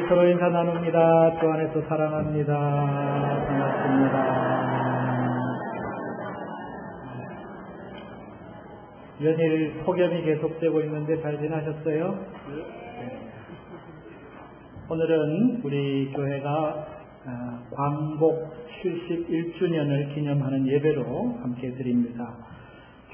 서로 인사 나눕니다. 주 안에서 사랑합니다. 반갑습니다. 연일 폭염이 계속되고 있는데 잘 지나셨어요? 네. 오늘은 우리 교회가 광복 71주년을 기념하는 예배로 함께 드립니다.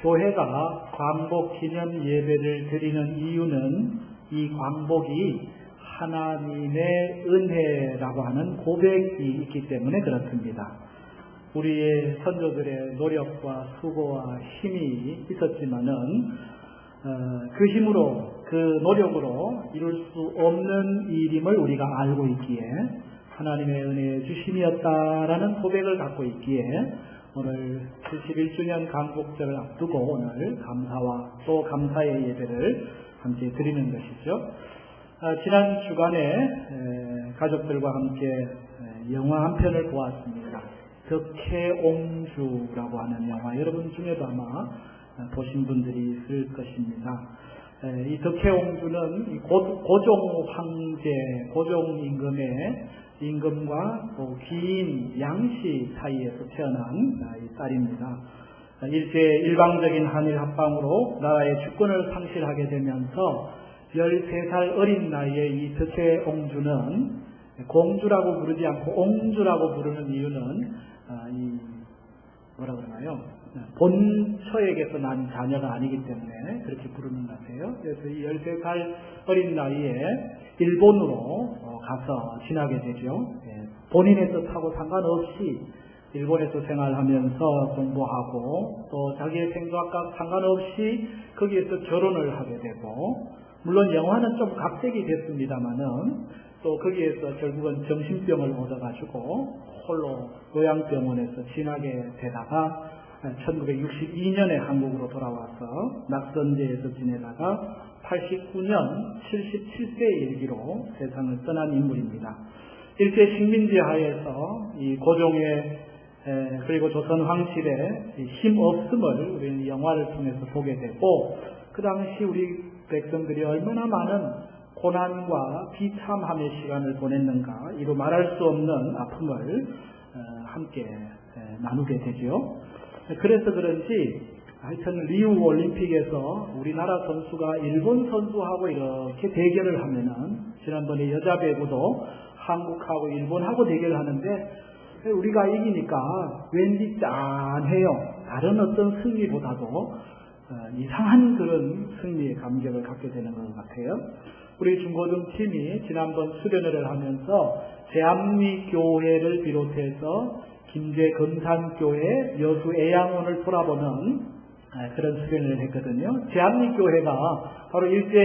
교회가 광복 기념 예배를 드리는 이유는 이 광복이 하나님의 은혜라고 하는 고백이 있기 때문에 그렇습니다. 우리의 선조들의 노력과 수고와 힘이 있었지만은 그 힘으로 그 노력으로 이룰 수 없는 일임을 우리가 알고 있기에 하나님의 은혜의 주심이었다라는 고백을 갖고 있기에 오늘 71주년 광복절을 앞두고 오늘 감사와 또 감사의 예배를 함께 드리는 것이죠. 지난 주간에 가족들과 함께 영화 한 편을 보았습니다. 덕혜옹주라고 하는 영화, 여러분 중에도 아마 보신 분들이 있을 것입니다. 이 덕혜옹주는 고종 황제, 고종 임금과 또 기인 양씨 사이에서 태어난 이 딸입니다. 일방적인 한일 합방으로 나라의 주권을 상실하게 되면서 13살 어린 나이에 이 덕혜옹주는 공주라고 부르지 않고 옹주라고 부르는 이유는 본처에게서 난 자녀가 아니기 때문에 그렇게 부르는 것 같아요. 그래서 이 13살 어린 나이에 일본으로 가서 지나게 되죠. 본인의 뜻하고 상관없이 일본에서 생활하면서 공부하고 또 자기의 생각과 상관없이 거기에서 결혼을 하게 되고, 물론 영화는 좀 각색이 됐습니다만은 또 거기에서 결국은 정신병을 얻어가지고 홀로 요양병원에서 지나게 되다가 1962년에 한국으로 돌아와서 낙선제에서 지내다가 89년 77세의 일기로 세상을 떠난 인물입니다. 일제 식민지 하에서 이 고종의 그리고 조선 황실의 힘 없음을 우리는 영화를 통해서 보게 되고, 그 당시 우리 백성들이 얼마나 많은 고난과 비참함의 시간을 보냈는가, 이루 말할 수 없는 아픔을 함께 나누게 되죠. 그래서 그런지 하여튼 리우 올림픽에서 우리나라 선수가 일본 선수하고 이렇게 대결을 하면은, 지난번에 여자 배구도 한국하고 일본하고 대결하는데 우리가 이기니까 왠지 짠해요. 다른 어떤 승리보다도 이상한 그런 승리의 감격을 갖게 되는 것 같아요. 우리 중고등팀이 지난번 수련회를 하면서 제암리교회를 비롯해서 김제금산교회, 여수애양원을 돌아보는 그런 수련회를 했거든요. 제암리교회가 바로 일제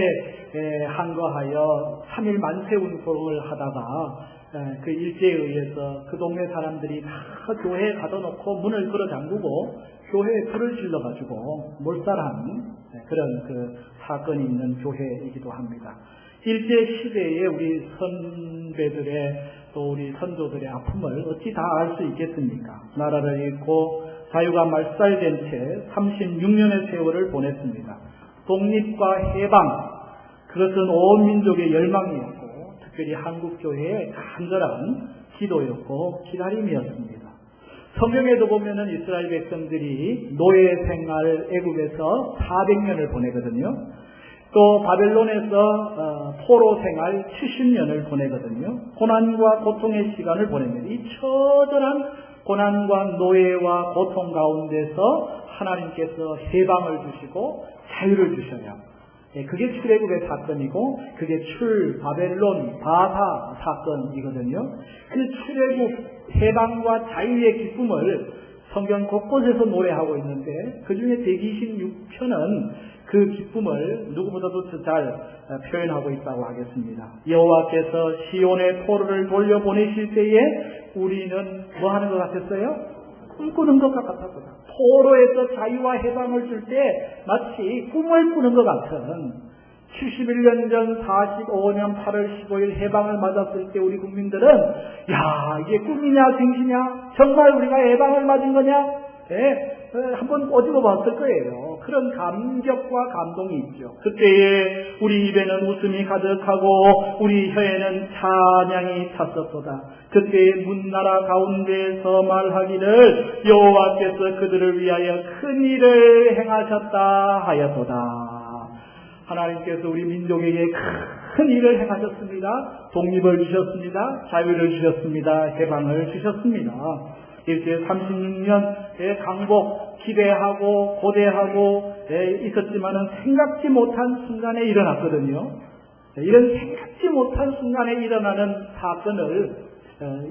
항거하여 3일 만세운동을 하다가 그 일제에 의해서 그 동네 사람들이 다 교회에 가둬놓고 문을 끌어 잠그고 교회에 불을 질러가지고 몰살한 그런 그 사건이 있는 교회이기도 합니다. 일제 시대에 우리 선배들의 또 우리 선조들의 아픔을 어찌 다 알 수 있겠습니까? 나라를 잃고 자유가 말살된 채 36년의 세월을 보냈습니다. 독립과 해방, 그것은 온 민족의 열망이었고 특별히 한국교회의 간절한 기도였고 기다림이었습니다. 성경에도 보면은 이스라엘 백성들이 노예 생활 애굽에서 400년을 보내거든요. 또 바벨론에서 포로 생활 70년을 보내거든요. 고난과 고통의 시간을 보냅니다. 이 처절한 고난과 노예와 고통 가운데서 하나님께서 해방을 주시고 자유를 주셔요. 그게 출애굽의 사건이고 그게 바벨론 바사 사건이거든요. 그 출애굽 해방과 자유의 기쁨을 성경 곳곳에서 노래하고 있는데, 그 중에 126편은 그 기쁨을 누구보다도 더 잘 표현하고 있다고 하겠습니다. 여호와께서 시온의 포로를 돌려보내실 때에 우리는 뭐 하는 것 같았어요? 꿈꾸는 것 같았어요. 포로에서 자유와 해방을 줄 때 마치 꿈을 꾸는 것 같은, 71년 전 45년 8월 15일 해방을 맞았을 때 우리 국민들은 야, 이게 꿈이냐 생시냐? 정말 우리가 해방을 맞은 거냐? 한번 꼬집어 봤을 거예요. 그런 감격과 감동이 있죠. 그때에 우리 입에는 웃음이 가득하고 우리 혀에는 찬양이 찼었도다. 그때에 문나라 가운데서 말하기를 여호와께서 그들을 위하여 큰 일을 행하셨다 하였도다. 하나님께서 우리 민족에게 큰 일을 행하셨습니다. 독립을 주셨습니다. 자유를 주셨습니다. 해방을 주셨습니다. 일제 36년의 강복 기대하고 고대하고 있었지만은 생각지 못한 순간에 일어났거든요. 이런 생각지 못한 순간에 일어나는 사건을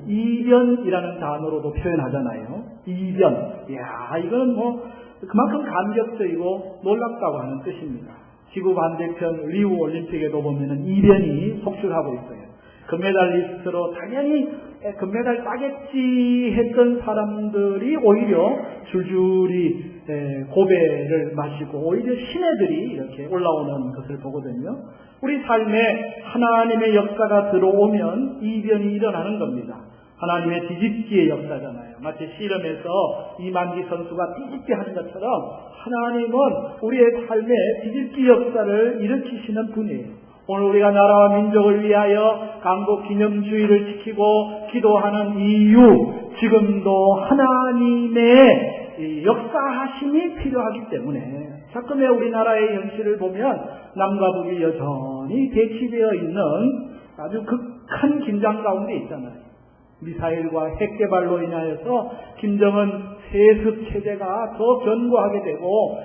이변이라는 단어로도 표현하잖아요. 이변. 이야, 이건 뭐 그만큼 감격적이고 놀랍다고 하는 뜻입니다. 지구 반대편 리우 올림픽에도 보면은 이변이 속출하고 있어요. 금메달리스트로 당연히 금메달 따겠지 했던 사람들이 오히려 줄줄이 고배를 마시고 오히려 신애들이 이렇게 올라오는 것을 보거든요. 우리 삶에 하나님의 역사가 들어오면 이변이 일어나는 겁니다. 하나님의 뒤집기의 역사잖아요. 마치 씨름에서 이만기 선수가 뒤집기 하는 것처럼 하나님은 우리의 삶에 뒤집기 역사를 일으키시는 분이에요. 오늘 우리가 나라와 민족을 위하여 강복 기념주의를 지키고 기도하는 이유, 지금도 하나님의 역사하심이 필요하기 때문에 자꾸만 우리나라의 현실을 보면 남과 북이 여전히 대치되어 있는 아주 극한 긴장 가운데 있잖아요. 미사일과 핵 개발로 인하여서 김정은 세습 체제가 더 견고하게 되고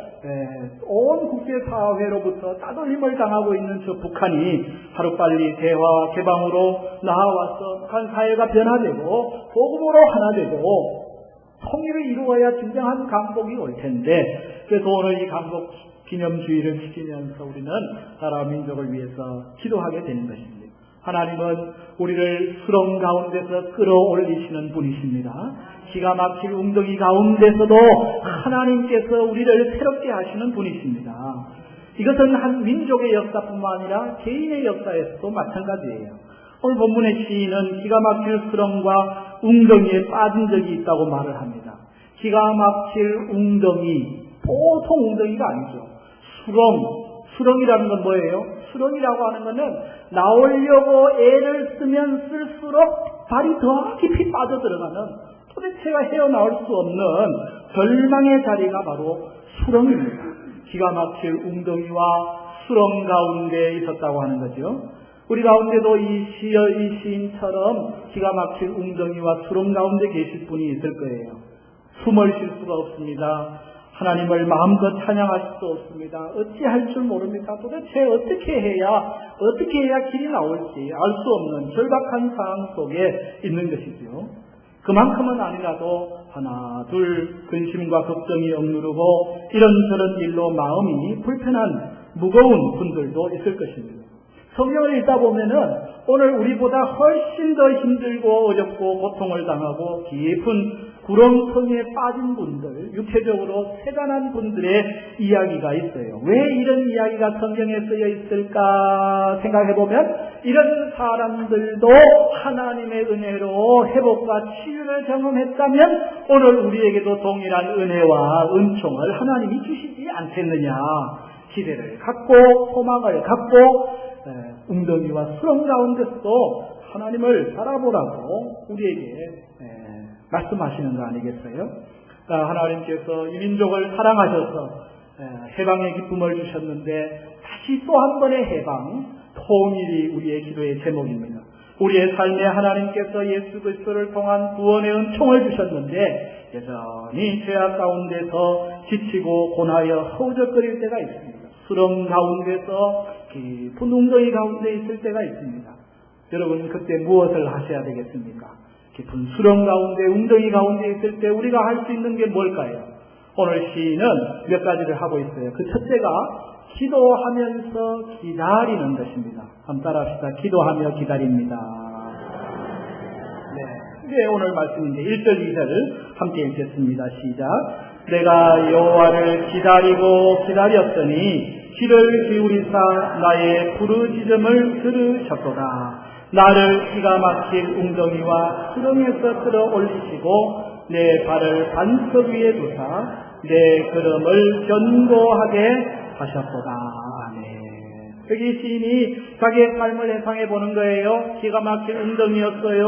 온 국제사회로부터 따돌림을 당하고 있는 저 북한이 하루빨리 대화와 개방으로 나아와서 북한 사회가 변화되고 복음으로 하나 되고 통일을 이루어야 진정한 강복이 올 텐데, 그래서 오늘 이 강복 기념주의를 지키면서 우리는 나라 민족을 위해서 기도하게 되는 것입니다. 하나님은 우리를 수렁 가운데서 끌어올리시는 분이십니다. 기가 막힐 웅덩이 가운데서도 하나님께서 우리를 새롭게 하시는 분이십니다. 이것은 한 민족의 역사뿐만 아니라 개인의 역사에서도 마찬가지예요. 오늘 본문의 시인은 기가 막힐 수렁과 웅덩이에 빠진 적이 있다고 말을 합니다. 기가 막힐 웅덩이, 보통 웅덩이가 아니죠. 수렁이라는 건 뭐예요? 수렁이라고 하는 것은 나오려고 애를 쓰면 쓸수록 발이 더 깊이 빠져들어가는, 도대체가 헤어나올 수 없는 절망의 자리가 바로 수렁입니다. 기가 막힐 웅덩이와 수렁 가운데 있었다고 하는 거죠. 우리 가운데도 이 시인처럼 기가 막힐 웅덩이와 수렁 가운데 계실 분이 있을 거예요. 숨을 쉴 수가 없습니다. 하나님을 마음껏 찬양할 수 없습니다. 어찌할 줄 모릅니다. 도대체 어떻게 해야 길이 나올지 알 수 없는 절박한 상황 속에 있는 것이죠. 그만큼은 아니라도 하나 둘 근심과 걱정이 억누르고 이런저런 일로 마음이 불편한 무거운 분들도 있을 것입니다. 성경을 읽다 보면은 오늘 우리보다 훨씬 더 힘들고 어렵고 고통을 당하고 깊은 구렁텅이에 빠진 분들, 육체적으로 세단한 분들의 이야기가 있어요. 왜 이런 이야기가 성경에 쓰여 있을까 생각해보면 이런 사람들도 하나님의 은혜로 회복과 치유를 경험했다면 오늘 우리에게도 동일한 은혜와 은총을 하나님이 주시지 않겠느냐 기대를 갖고 소망을 갖고 웅덩이와 수렁 가운데서도 하나님을 바라보라고 우리에게 말씀하시는 거 아니겠어요? 하나님께서 이 민족을 사랑하셔서 해방의 기쁨을 주셨는데 다시 또 한 번의 해방, 통일이 우리의 기도의 제목입니다. 우리의 삶에 하나님께서 예수 그리스도를 통한 구원의 은총을 주셨는데 여전히 죄악 가운데서 지치고 고나여 허우적거릴 때가 있습니다. 수렁 가운데서 깊은 웅덩이 가운데 있을 때가 있습니다. 여러분 그때 무엇을 하셔야 되겠습니까? 깊은 수렁 가운데 웅덩이 가운데 있을 때 우리가 할 수 있는 게 뭘까요? 오늘 시인은 몇 가지를 하고 있어요. 그 첫째가 기도하면서 기다리는 것입니다. 한번 따라합시다. 기도하며 기다립니다. 네, 이게 오늘 말씀인데 1절 2절 함께 읽겠습니다. 시작. 내가 여호와를 기다리고 기다렸더니 귀를 기울이사 나의 부르짖음을 들으셨도다. 나를 기가 막힐 웅덩이와 수렁에서 끌어올리시고 내 발을 반석 위에 두사 내 걸음을 견고하게 하셨도다. 아멘. 여기 시인이 자기의 삶을 회상해 보는 거예요. 기가 막힌 운동이었어요.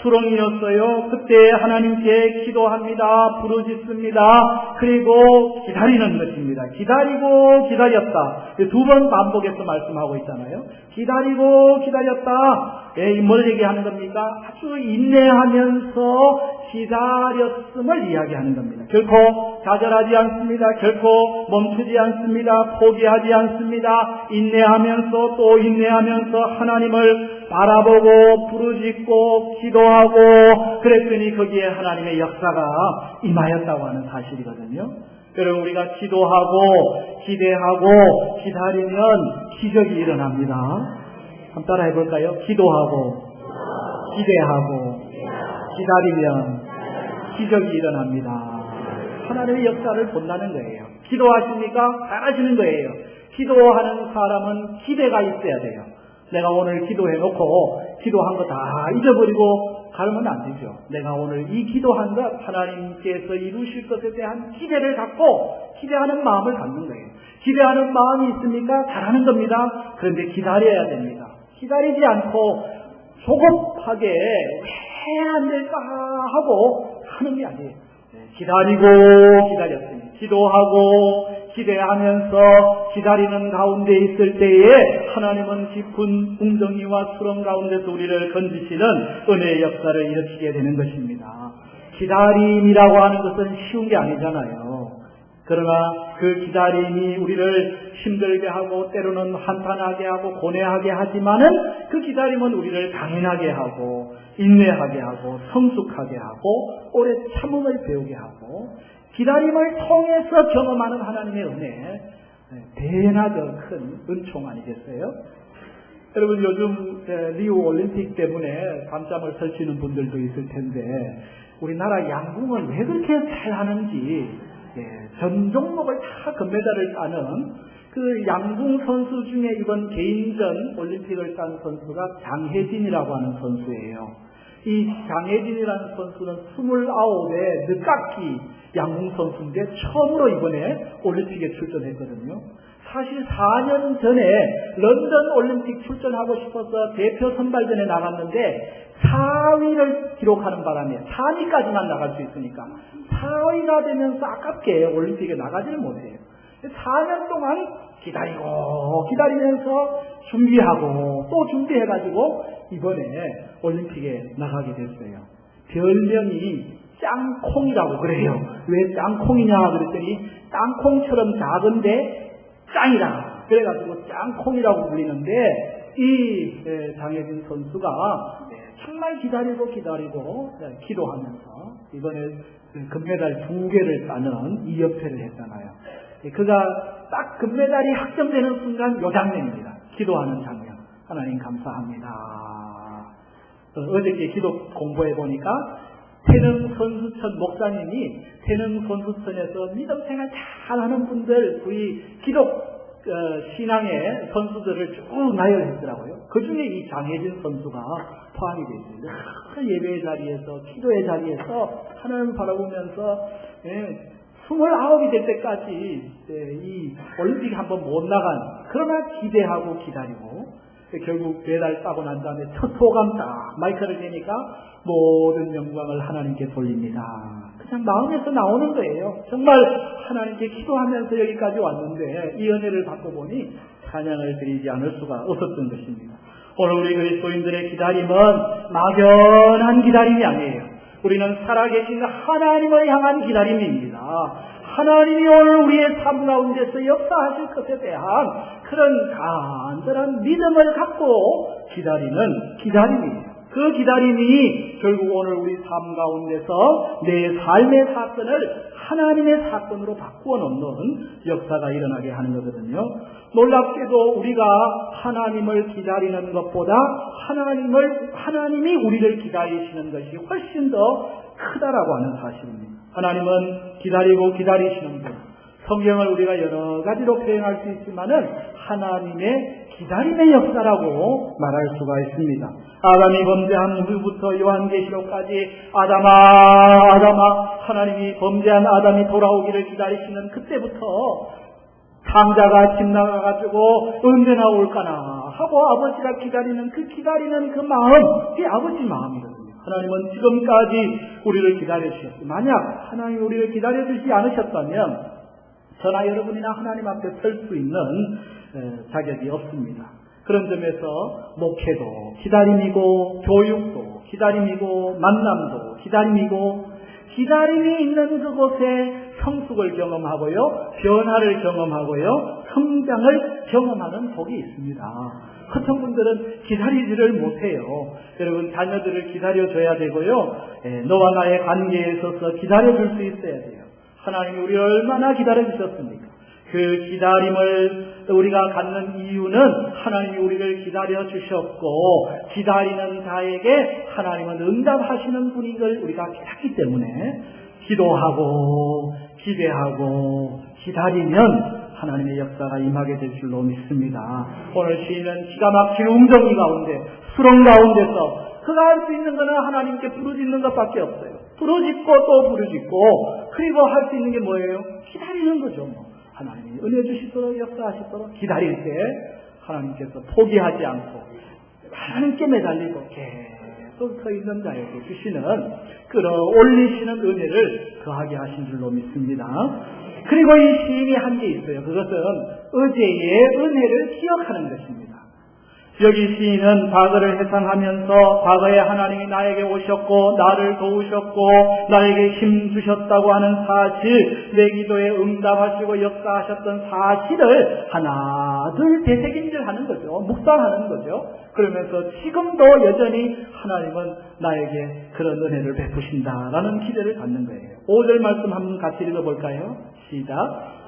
수렁이었어요. 그때 하나님께 기도합니다. 부르짖습니다. 그리고 기다리는 것입니다. 기다리고 기다렸다. 두 번 반복해서 말씀하고 있잖아요. 기다리고 기다렸다. 뭘 얘기하는 겁니까? 아주 인내하면서 기다렸음을 이야기하는 겁니다. 결코 좌절하지 않습니다. 결코 멈추지 않습니다. 포기하지 않습니다. 인내하면서 또 인내하면서 하나님을 바라보고 부르짖고 기도하고 그랬더니 거기에 하나님의 역사가 임하였다고 하는 사실이거든요. 여러분, 우리가 기도하고 기대하고 기다리면 기적이 일어납니다. 한번 따라해 볼까요? 기도하고 기대하고 기다리면 기적이 일어납니다. 하나님의 역사를 본다는 거예요. 기도하십니까? 잘하시는 거예요. 기도하는 사람은 기대가 있어야 돼요. 내가 오늘 기도해놓고 기도한 거 다 잊어버리고 가면 안 되죠. 내가 오늘 이 기도한 것 하나님께서 이루실 것에 대한 기대를 갖고 기대하는 마음을 갖는 거예요. 기대하는 마음이 있으니까 잘하는 겁니다. 그런데 기다려야 됩니다. 기다리지 않고 조급하게 왜 안 될까 하고 하는 게 아니에요. 기다리고 기다렸으니 기도하고 기대하면서 기다리는 가운데 있을 때에 하나님은 깊은 웅덩이와 수렁 가운데서 우리를 건지시는 은혜의 역사를 일으키게 되는 것입니다. 기다림이라고 하는 것은 쉬운 게 아니잖아요. 그러나 그 기다림이 우리를 힘들게 하고 때로는 한탄하게 하고 고뇌하게 하지만은 그 기다림은 우리를 강인하게 하고 인내하게 하고 성숙하게 하고 오래 참음을 배우게 하고 기다림을 통해서 경험하는 하나님의 은혜, 대나 더 큰 은총 아니겠어요? 여러분, 요즘 리우 올림픽 때문에 밤잠을 설치는 분들도 있을 텐데 우리나라 양궁은 왜 그렇게 잘하는지, 전 종목을 다 금메달을 따는 그 양궁 선수 중에 이번 개인전 올림픽을 딴 선수가 장혜진이라고 하는 선수예요. 이 장혜진이라는 선수는 29의 늦깎이 양궁 선수인데 처음으로 이번에 올림픽에 출전했거든요. 사실 4년 전에 런던 올림픽 출전하고 싶어서 대표 선발전에 나갔는데 4위를 기록하는 바람에 4위까지만 나갈 수 있으니까 4위가 되면서 아깝게 올림픽에 나가지를 못해요. 4년 동안 기다리면서 준비하고 또 준비해가지고 이번에 올림픽에 나가게 됐어요. 별명이 짱콩이라고 그래요. 왜 짱콩이냐 그랬더니 땅콩처럼 작은데 짱이라 그래가지고 짱콩이라고 불리는데 이 장혜진 선수가 정말 기다리고 기도하면서 이번에 금메달 2개를 따는 이 역패를 했잖아요. 그가 딱 금메달이 확정되는 순간 요 장면입니다. 기도하는 장면. 하나님 감사합니다. 어저께 기도 공부해 보니까 태릉 선수촌 목사님이 태릉 선수촌에서 믿음생활 잘하는 분들, 우리 기독 신앙의 선수들을 쭉 나열했더라고요. 그 중에 이 장혜진 선수가 포함이 되어 있습니다. 예배의 자리에서, 기도의 자리에서 하나님을 바라보면서 29이 될 때까지 이 올림픽 한번 못 나간, 그러나 기대하고 기다리고 결국 메달 따고 난 다음에 첫 소감 딱 마이크를 대니까 모든 영광을 하나님께 돌립니다. 그냥 마음에서 나오는 거예요. 정말 하나님께 기도하면서 여기까지 왔는데 이 은혜를 받고 보니 찬양을 드리지 않을 수가 없었던 것입니다. 오늘 우리 그리스도인들의 기다림은 막연한 기다림이 아니에요. 우리는 살아계신 하나님을 향한 기다림입니다. 하나님이 오늘 우리의 삶 가운데서 역사하실 것에 대한 그런 간절한 믿음을 갖고 기다리는 기다림이에요. 그 기다림이 결국 오늘 우리 삶 가운데서 내 삶의 사건을 하나님의 사건으로 바꾸어 놓는 역사가 일어나게 하는 거거든요. 놀랍게도 우리가 하나님을 기다리는 것보다 하나님이 우리를 기다리시는 것이 훨씬 더 크다라고 하는 사실입니다. 하나님은 기다리고 기다리시는 분, 성경을 우리가 여러 가지로 표현할 수 있지만은 하나님의 기다림의 역사라고 말할 수가 있습니다. 아담이 범죄한 후부터 요한계시록까지 아담아 하나님이 범죄한 아담이 돌아오기를 기다리시는 그때부터 탕자가 집 나가가지고 언제나 올까나 하고 아버지가 기다리는 그 마음, 그게 아버지 마음이거든요. 하나님은 지금까지 우리를 기다려주셨어요. 만약 하나님이 우리를 기다려주지 않으셨다면 저나 여러분이나 하나님 앞에 설 수 있는 자격이 없습니다. 그런 점에서 목회도 기다림이고 교육도 기다림이고 만남도 기다림이고 기다림이 있는 그곳에 성숙을 경험하고요, 변화를 경험하고요, 성장을 경험하는 복이 있습니다. 어떤 분들은 기다리지를 못해요. 여러분 자녀들을 기다려줘야 되고요, 너와 나의 관계에 있어서 기다려줄 수 있어야 돼요. 하나님이 우리를 얼마나 기다려주셨습니까? 그 기다림을 우리가 갖는 이유는 하나님이 우리를 기다려주셨고 기다리는 자에게 하나님은 응답하시는 분인 걸 우리가 깨닫기 때문에 기도하고 기대하고 기다리면 하나님의 역사가 임하게 될 줄로 믿습니다. 오늘 시인은 기가 막힌 웅덩이 가운데 수렁 가운데서 그가 할 수 있는 것은 하나님께 부르짖는 것밖에 없어요. 부르짖고 또 부르짖고 그리고 할 수 있는 게 뭐예요? 기다리는 거죠. 하나님이 은혜 주시도록 역사하시도록 기다릴 때 하나님께서 포기하지 않고 하나님께 매달리고 계속 서 있는 자에게 주시는 끌어올리시는 은혜를 더하게 하신 줄로 믿습니다. 그리고 이 시인이 한 게 있어요. 그것은 어제의 은혜를 기억하는 것입니다. 여기 시인은 과거를 회상하면서 과거에 하나님이 나에게 오셨고 나를 도우셨고 나에게 힘 주셨다고 하는 사실, 내 기도에 응답하시고 역사하셨던 사실을 하나 둘 되새김질하는 거죠. 묵상하는 거죠. 그러면서 지금도 여전히 하나님은 나에게 그런 은혜를 베푸신다라는 기대를 갖는 거예요. 5절 말씀 한번 같이 읽어볼까요? 시작.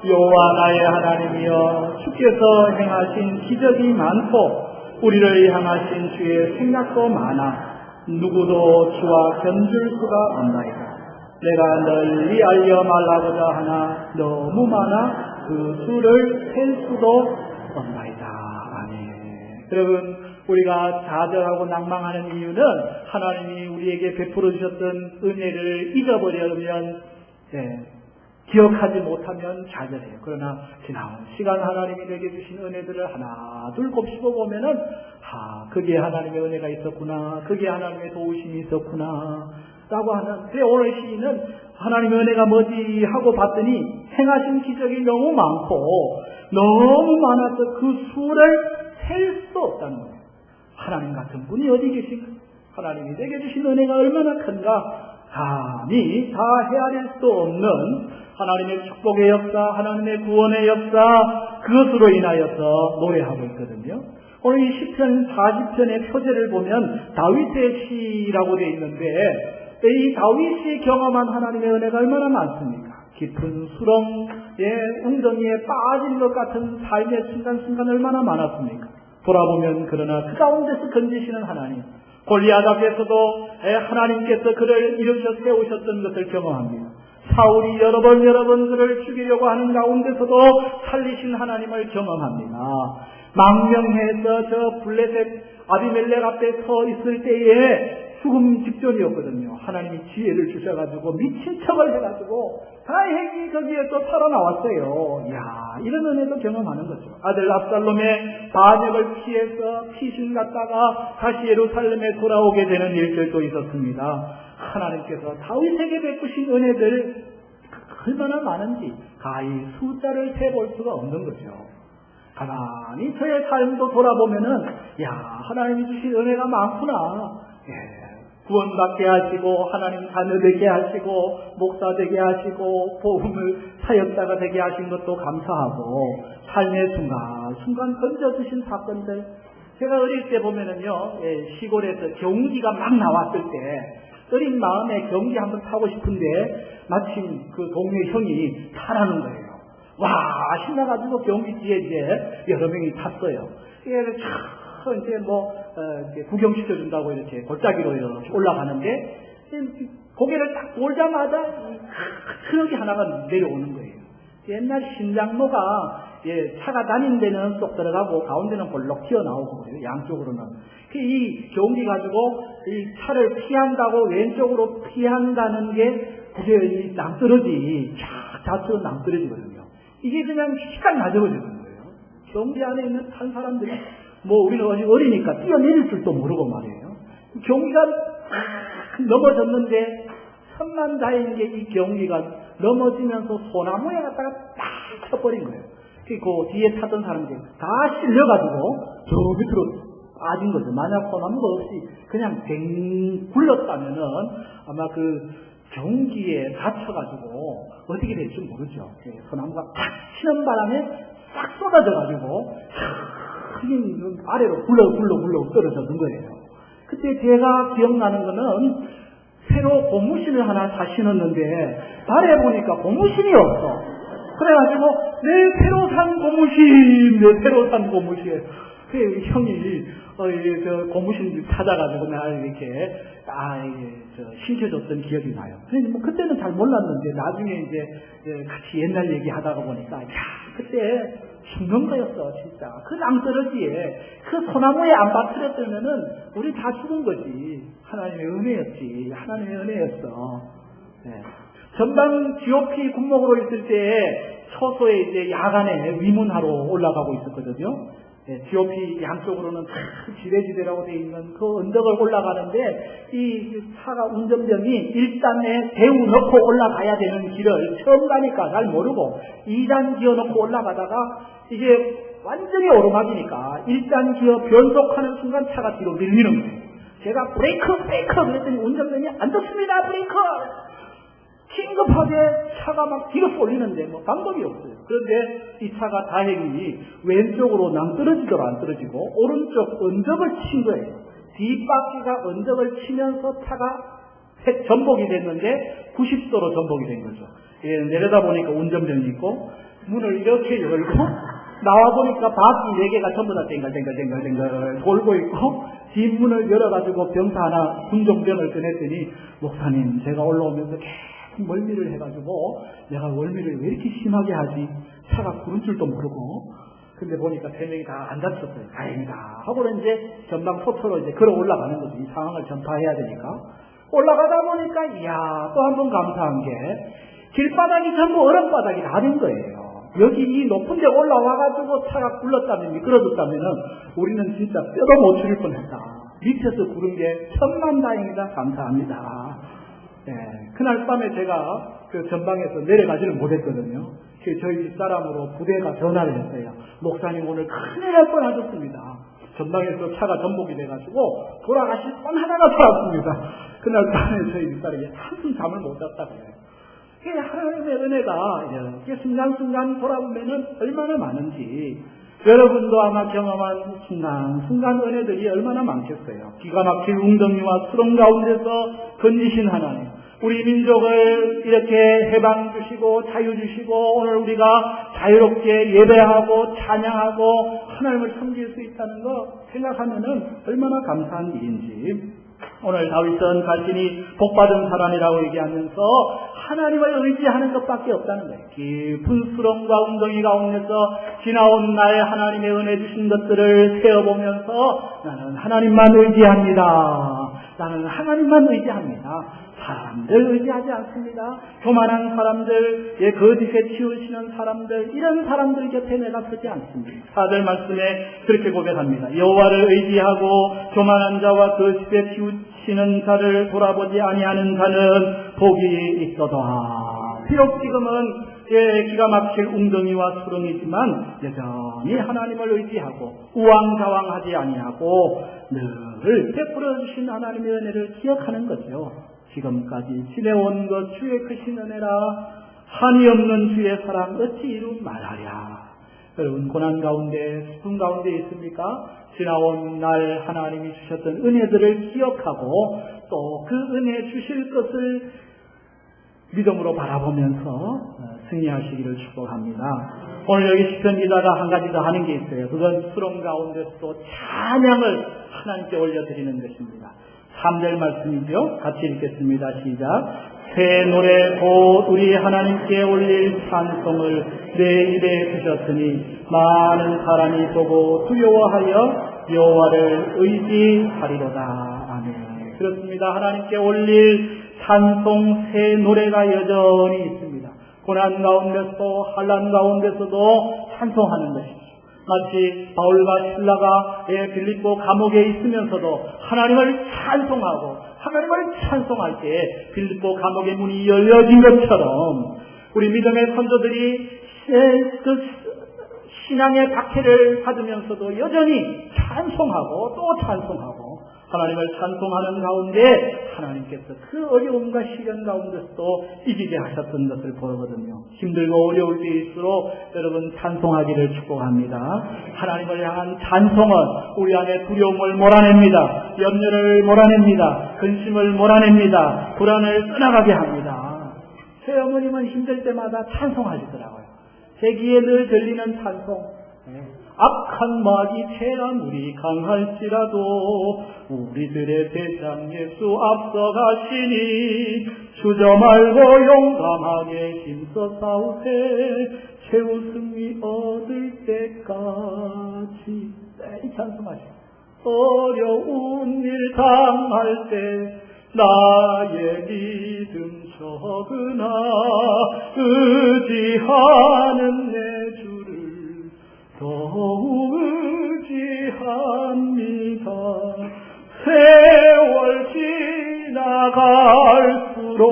여호와 나의 하나님이여, 주께서 행하신 기적이 많고 우리를 향하신 주의 생각도 많아 누구도 주와 견줄 수가 없나이다. 내가 널리 알려 말하고자 하나 너무 많아 그 수를 셀 수도 없나이다. 아멘. 여러분, 우리가 좌절하고 낭망하는 이유는 하나님이 우리에게 베풀어 주셨던 은혜를 잊어버리면 기억하지 못하면 좌절해요. 그러나 지나온 시간 하나님이 내게 주신 은혜들을 하나 둘 곱씹어 보면은 그게 하나님의 은혜가 있었구나, 그게 하나님의 도우심이 있었구나 라고 하는. 오늘 시인은 하나님의 은혜가 뭐지 하고 봤더니 행하신 기적이 너무 많고 너무 많아서 그 수를 셀 수 없다는 거예요. 하나님 같은 분이 어디 계신가? 하나님이 내게 주신 은혜가 얼마나 큰가? 감히 다 헤아릴 수 없는 하나님의 축복의 역사, 하나님의 구원의 역사, 그것으로 인하여서 노래하고 있거든요. 오늘 이 시편 40편의 표제를 보면 다윗의 시라고 되어 있는데 이 다윗이 경험한 하나님의 은혜가 얼마나 많습니까? 깊은 수렁의 웅덩이에 빠진 것 같은 삶의 순간순간 얼마나 많았습니까? 돌아보면 그러나 그 가운데서 건지시는 하나님, 골리앗 앞에서도 하나님께서 그를 일으켜 세우셨던 것을 경험합니다. 사울이 여러 번 그를 죽이려고 하는 가운데서도 살리신 하나님을 경험합니다. 망명해서 저 블레셋 아비멜렉 앞에 서 있을 때에 죽음 직전이었거든요. 하나님이 지혜를 주셔가지고 미친 척을 해가지고 다행히 거기에서 살아나왔어요. 이런 은혜도 경험하는 거죠. 아들 압살롬의 반역을 피해서 피신 갔다가 다시 예루살렘에 돌아오게 되는 일들도 있었습니다. 하나님께서 다윗에게 베푸신 은혜들 얼마나 많은지 가히 숫자를 세볼 수가 없는 거죠. 가만히 저의 삶도 돌아보면은 하나님이 주신 은혜가 많구나. 구원받게 하시고 하나님 자녀 되게 하시고 목사 되게 하시고 복음을 사역자가 되게 하신 것도 감사하고 삶의 순간 던져주신 사건들, 제가 어릴 때 보면은요, 시골에서 경기가 막 나왔을 때 어린 마음에 경기 한번 타고 싶은데 마침 그 동네 형이 타라는 거예요. 신나가지고 경기 뒤에 이제 여러 명이 탔어요. 이제 이렇게 구경시켜준다고 이렇게 골짜기로 이렇게 올라가는데 고개를 딱 돌자마자 트럭이 하나가 내려오는 거예요. 옛날 신장로가 차가 다니는 데는 쏙 들어가고 가운데는 볼록 튀어나오고 그래요. 양쪽으로는. 이 경기 가지고 이 차를 피한다고 왼쪽으로 피한다는 게 그게 이 낭떠러지 좌측은 낭떠러지거든요. 이게 그냥 휙 낮아버리는 거예요. 경기 안에 있는 한 사람들이 우리는 어리니까 뛰어내릴 줄도 모르고 말이에요. 경기가 넘어졌는데 천만다행인 게 이 경기가 넘어지면서 소나무에 갖다가 딱 쳐버린 거예요. 그 뒤에 타던 사람들이 다 실려가지고 저 밑으로 빠진 거죠. 만약 소나무가 없이 그냥 댕 굴렀다면은 아마 그 경기에 다쳐가지고 어떻게 될지 모르죠. 소나무가 탁 치는 바람에 싹 쏟아져가지고 아래로 굴러 떨어졌는 거예요. 그때 제가 기억나는 거는 새로 고무신을 하나 다 신었는데 발에 보니까 고무신이 없어. 그래가지고 내 새로 산 고무신 그 형이 저 고무신 찾아가지고 나를 이렇게 신겨줬던 기억이 나요. 그때는 잘 몰랐는데 나중에 이제 같이 옛날 얘기하다가 보니까 그때 죽는 거였어. 진짜 그 낭떠러지에 그 소나무에 안 빠뜨렸다면은 우리 다 죽은 거지. 하나님의 은혜였지. 하나님의 은혜였어. 전방 GOP 군목으로 있을 때 초소에 이제 야간에 위문하러 올라가고 있었거든요. GOP 양쪽으로는 지대지대라고 되어 있는 그 언덕을 올라가는데 이 차가 운전병이 일단에 대우 넣고 올라가야 되는 길을 처음 가니까 잘 모르고 2단 기어 넣고 올라가다가 이게 완전히 오르막이니까 1단 기어 변속하는 순간 차가 뒤로 밀리는 거예요. 제가 브레이크 그랬더니 운전병이 안 좋습니다 브레이크 긴급하게 차가 막 뒤로 쏠리는데 방법이 없어요. 그런데 이 차가 다행히 왼쪽으로 낭떠러지도록 안 떨어지고 오른쪽 언덕을 친 거예요. 뒷바퀴가 언덕을 치면서 차가 전복이 됐는데 90도로 전복이 된 거죠. 내려다 보니까 운전병이 있고 문을 이렇게 열고 나와 보니까 바퀴 4개가 전부 다 댕글댕글 돌고 있고 뒷문을 열어가지고 병사 하나 군종병을 꺼냈더니 목사님 제가 올라오면서 멀미를 해가지고 내가 멀미를 왜 이렇게 심하게 하지? 차가 구른 줄도 모르고 근데 보니까 3명이 다 안 다쳤어요. 다행이다 하고는 이제 전방 소초로 이제 걸어 올라가는 거죠. 이 상황을 전파해야 되니까 올라가다 보니까 이야 또 한 번 감사한 게 길바닥이 전부 얼음바닥이 다 된 거예요. 여기 이 높은 데 올라와가지고 차가 굴렀다면 미끄러졌다면은 우리는 진짜 뼈도 못 추릴 뻔했다. 밑에서 구른 게 천만다행이다. 감사합니다. 그날 밤에 제가 그 전방에서 내려가지를 못했거든요. 저희 집사람으로 부대가 전화를 했어요. 목사님 오늘 큰일 날 뻔하셨습니다. 전방에서 차가 전복이 돼가지고 돌아가실 뻔하다가 돌아왔습니다. 그날 밤에 저희 집사람이 한숨 잠을 못 잤다고요. 하나님의 은혜가 이렇게 순간순간 돌아보면은 얼마나 많은지 여러분도 아마 경험한 순간순간 은혜들이 얼마나 많겠어요. 기가 막힐 웅덩이와 수렁 가운데서 건지신 하나님, 우리 민족을 이렇게 해방 주시고 자유 주시고 오늘 우리가 자유롭게 예배하고 찬양하고 하나님을 섬길 수 있다는 거 생각하면은 얼마나 감사한 일인지. 오늘 다윗은 자신이 복받은 사람이라고 얘기하면서 하나님을 의지하는 것밖에 없다는 거예요. 깊은 수렁과 웅덩이 가운데서 지나온 나의 하나님의 은혜 주신 것들을 세어보면서 나는 하나님만 의지합니다. 나는 하나님만 의지합니다. 사람들 의지하지 않습니다. 교만한 사람들, 거짓에 치우치는 사람들, 이런 사람들 곁에 내가 서지 않습니다. 4절 말씀에 그렇게 고백합니다. 여호와를 의지하고 교만한 자와 거짓에 치우치는 자를 돌아보지 아니하는 자는 복이 있도다. 비록 지금은 기가 막힐 웅덩이와 수렁이지만 여전히 하나님을 의지하고 우왕좌왕하지 아니하고 늘 베풀어 주신 하나님의 은혜를 기억하는 거죠. 지금까지 지내온 것 주의 크신 은혜라 한이 없는 주의 사랑 어찌 이루 말하랴. 여러분 고난 가운데 슬픔 가운데 있습니까? 지나온 날 하나님이 주셨던 은혜들을 기억하고 또 그 은혜 주실 것을 믿음으로 바라보면서 승리하시기를 축복합니다. 오늘 여기 시편 기자가 한 가지 더 하는 게 있어요. 그건 수렁 가운데서도 찬양을 하나님께 올려드리는 것입니다. 3절 말씀이죠. 같이 읽겠습니다. 시작. 새 노래 곧 우리 하나님께 올릴 찬송을 내 입에 두셨으니 많은 사람이 보고 두려워하여 여호와를 의지하리로다. 아멘. 그렇습니다. 하나님께 올릴 찬송 새 노래가 여전히 있습니다. 고난 가운데서도 환난 가운데서도 찬송하는 것이죠. 마치 바울과 실라가 빌립보 감옥에 있으면서도 하나님을 찬송할 때 빌립보 감옥의 문이 열려진 것처럼 우리 믿음의 선조들이 그 신앙의 박해를 받으면서도 여전히 찬송하고 또 찬송하고 하나님을 찬송하는 가운데 하나님께서 그 어려움과 시련 가운데서도 이기게 하셨던 것을 보거든요. 힘들고 어려울 때일수록 여러분 찬송하기를 축복합니다. 하나님을 향한 찬송은 우리 안에 두려움을 몰아냅니다. 염려를 몰아냅니다. 근심을 몰아냅니다. 불안을 떠나가게 합니다. 제 어머님은 힘들 때마다 찬송하시더라고요. 제 귀에 늘 들리는 찬송. 악한 마귀체라 물이 강할지라도 우리들의 대장 예수 앞서가시니 주저 말고 용감하게 힘써 싸우세 최후 승리 얻을 때까지. 이 찬송하시오. 어려운 일 당할 때 나의 믿음 적으나 의지하는 내 주를 더욱 의지합니다. 세월 지나갈수록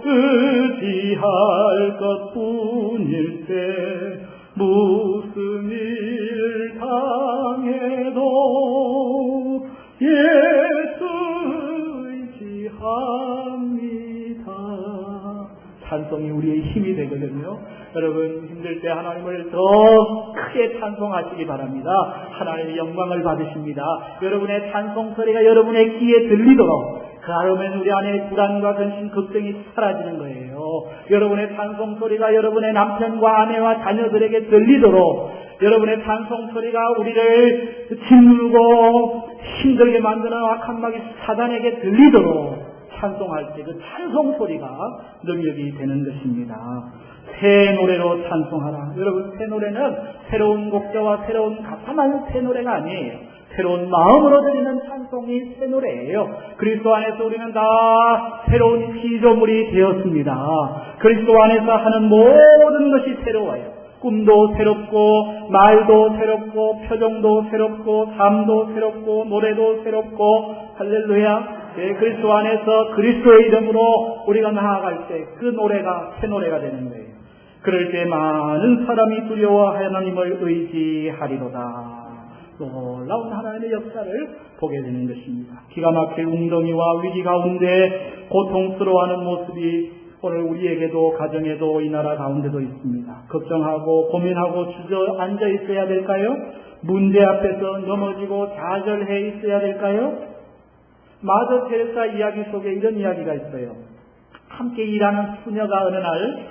의지할 것뿐일 때 무슨 일 당해도 예수 의지합니다. 찬송이 우리의 힘이 되거든요. 여러분 힘들 때 하나님을 더 크게 찬송하시기 바랍니다. 하나님의 영광을 받으십니다. 여러분의 찬송 소리가 여러분의 귀에 들리도록 그러면 우리 안에 불안과 근심, 걱정이 사라지는 거예요. 여러분의 찬송 소리가 여러분의 남편과 아내와 자녀들에게 들리도록 여러분의 찬송 소리가 우리를 짓누르고 힘들게 만드는 악한 마귀 사단에게 들리도록 찬송할 때 그 찬송 소리가 능력이 되는 것입니다. 새 노래로 찬송하라. 여러분 새 노래는 새로운 곡자와 새로운 가사만 새 노래가 아니에요. 새로운 마음으로 드리는 찬송이 새 노래예요. 그리스도 안에서 우리는 다 새로운 피조물이 되었습니다. 그리스도 안에서 하는 모든 것이 새로워요. 꿈도 새롭고 말도 새롭고 표정도 새롭고 삶도 새롭고 노래도 새롭고 할렐루야. 그리스도 안에서 그리스도의 이름으로 우리가 나아갈 때 그 노래가 새 노래가 되는 거예요. 그럴 때 많은 사람이 두려워 하나님을 의지하리로다. 놀라운 하나님의 역사를 보게 되는 것입니다. 기가 막힐 웅덩이와 위기 가운데 고통스러워하는 모습이 오늘 우리에게도 가정에도 이 나라 가운데도 있습니다. 걱정하고 고민하고 주저앉아 있어야 될까요? 문제 앞에서 넘어지고 좌절해 있어야 될까요? 마더 테레사 이야기 속에 이런 이야기가 있어요. 함께 일하는 수녀가 어느 날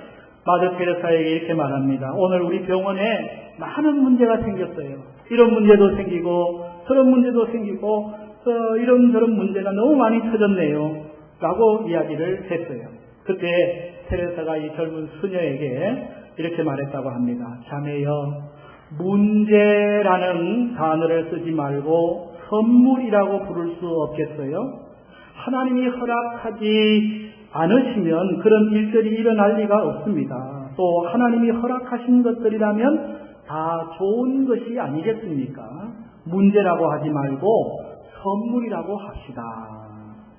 마더 테레사에게 이렇게 말합니다. 오늘 우리 병원에 많은 문제가 생겼어요. 이런 문제도 생기고 저런 문제도 생기고 이런저런 문제가 너무 많이 터졌네요. 라고 이야기를 했어요. 그때 테레사가 이 젊은 수녀에게 이렇게 말했다고 합니다. 자매여, 문제라는 단어를 쓰지 말고 선물이라고 부를 수 없겠어요? 하나님이 허락하지 않으시면 그런 일들이 일어날 리가 없습니다. 또 하나님이 허락하신 것들이라면 다 좋은 것이 아니겠습니까? 문제라고 하지 말고 선물이라고 합시다.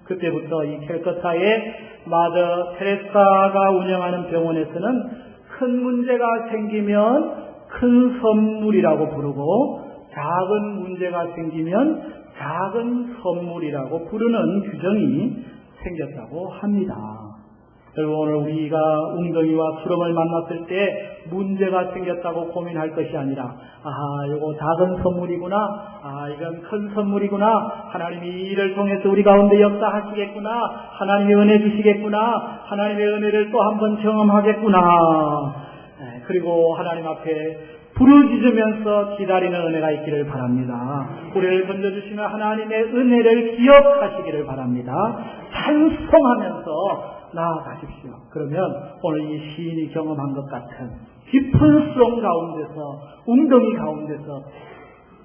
그때부터 이 캘커타의 마더 테레사가 운영하는 병원에서는 큰 문제가 생기면 큰 선물이라고 부르고 작은 문제가 생기면 작은 선물이라고 부르는 규정이 생겼다고 합니다. 여러분 오늘 우리가 웅덩이와 수렁을 만났을 때 문제가 생겼다고 고민할 것이 아니라 이거 작은 선물이구나, 이건 큰 선물이구나, 하나님이 이 일을 통해서 우리 가운데 역사하시겠구나, 하나님의 은혜 주시겠구나, 하나님의 은혜를 또 한번 경험하겠구나, 그리고 하나님 앞에 부르짖으면서 기다리는 은혜가 있기를 바랍니다. 우리를 건져주시는 하나님의 은혜를 기억하시기를 바랍니다. 찬송하면서 나아가십시오. 그러면 오늘 이 시인이 경험한 것 같은 깊은 수렁 가운데서, 웅덩이 가운데서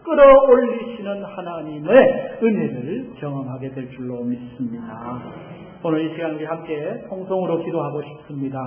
끌어올리시는 하나님의 은혜를 경험하게 될 줄로 믿습니다. 오늘 이 시간 우리 함께 통성으로 기도하고 싶습니다.